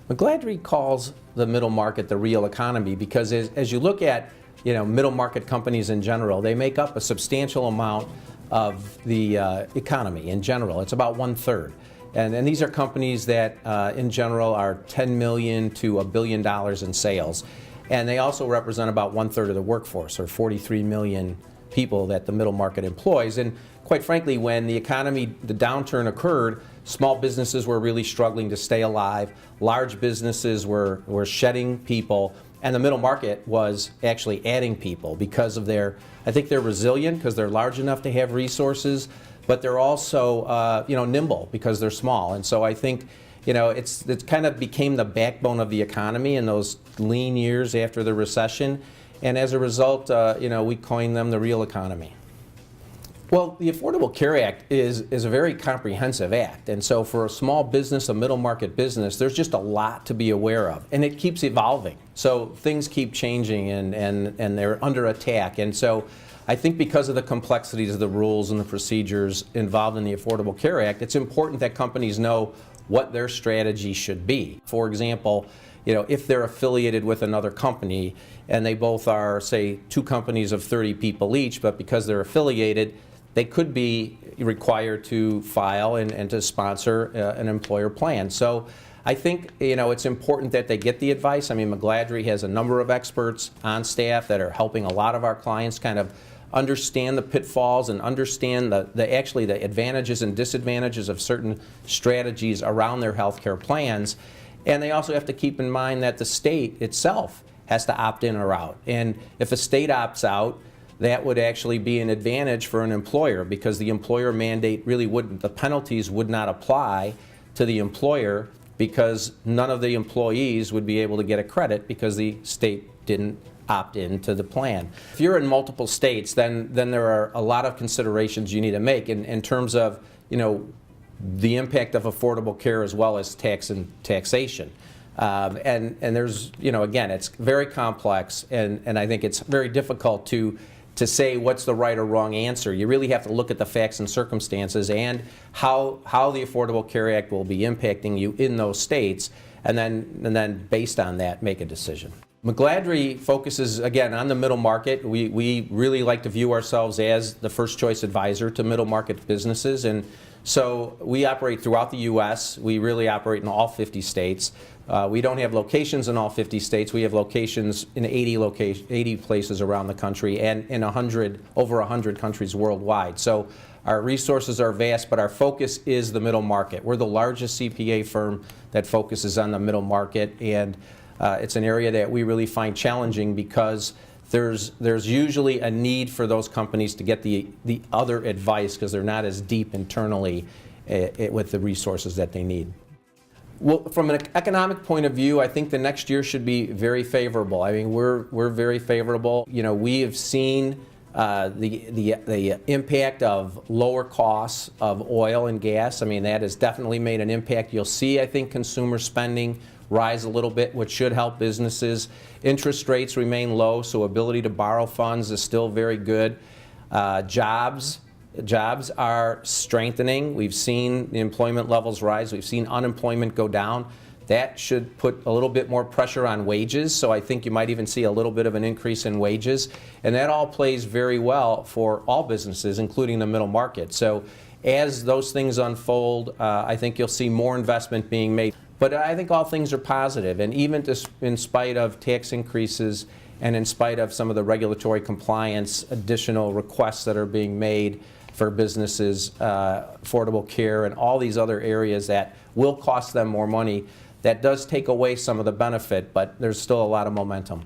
McGladrey calls the middle market the real economy because as you look at middle market companies in general, they make up a substantial amount of the economy in general. It's about 1/3. And these are companies that in general are $10 million to $1 billion in sales. And they also represent about 1/3 of the workforce, or 43 million people that the middle market employs. And quite frankly, when the downturn occurred, small businesses were really struggling to stay alive. Large businesses were shedding people, and the middle market was actually adding people because of I think they're resilient because they're large enough to have resources, but they're also nimble because they're small. And so I think it kind of became the backbone of the economy in those lean years after the recession. And as a result, we coined them the real economy. Well, the Affordable Care Act is a very comprehensive act. And so for a small business, a middle market business, there's just a lot to be aware of. And it keeps evolving. So things keep changing and they're under attack. And so I think because of the complexities of the rules and the procedures involved in the Affordable Care Act, it's important that companies know what their strategy should be. For example, if they're affiliated with another company and they both are, say, two companies of 30 people each, but because they're affiliated, they could be required to file and to sponsor an employer plan. So I think it's important that they get the advice. I mean, McGladrey has a number of experts on staff that are helping a lot of our clients kind of understand the pitfalls and understand actually the advantages and disadvantages of certain strategies around their health care plans. And they also have to keep in mind that the state itself has to opt in or out. And if a state opts out, that would actually be an advantage for an employer because the employer mandate really the penalties would not apply to the employer because none of the employees would be able to get a credit because the state didn't opt into the plan. If you're in multiple states, then there are a lot of considerations you need to make in terms of the impact of affordable care as well as tax and taxation. And there's, again, it's very complex, and I think it's very difficult to say what's the right or wrong answer. You really have to look at the facts and circumstances and how the Affordable Care Act will be impacting you in those states, and then based on that, make a decision. McGladrey focuses, again, on the middle market. We really like to view ourselves as the first choice advisor to middle market businesses, and so we operate throughout the U.S. We really operate in all 50 states. We don't have locations in all 50 states. We have locations in 80 places around the country and in over 100 countries worldwide. So our resources are vast, but our focus is the middle market. We're the largest CPA firm that focuses on the middle market, and it's an area that we really find challenging because there's usually a need for those companies to get the other advice because they're not as deep internally with the resources that they need. Well, from an economic point of view, I think the next year should be very favorable. I mean, we're very favorable. We have seen the impact of lower costs of oil and gas. I mean, that has definitely made an impact. You'll see, I think, consumer spending rise a little bit, which should help businesses. Interest rates remain low, so ability to borrow funds is still very good. Jobs are strengthening. We've seen the employment levels rise. We've seen unemployment go down. That should put a little bit more pressure on wages, so I think you might even see a little bit of an increase in wages. And that all plays very well for all businesses, including the middle market. So as those things unfold, I think you'll see more investment being made. But I think all things are positive, and even in spite of tax increases and in spite of some of the regulatory compliance, additional requests that are being made for businesses, affordable care, and all these other areas that will cost them more money, that does take away some of the benefit, but there's still a lot of momentum.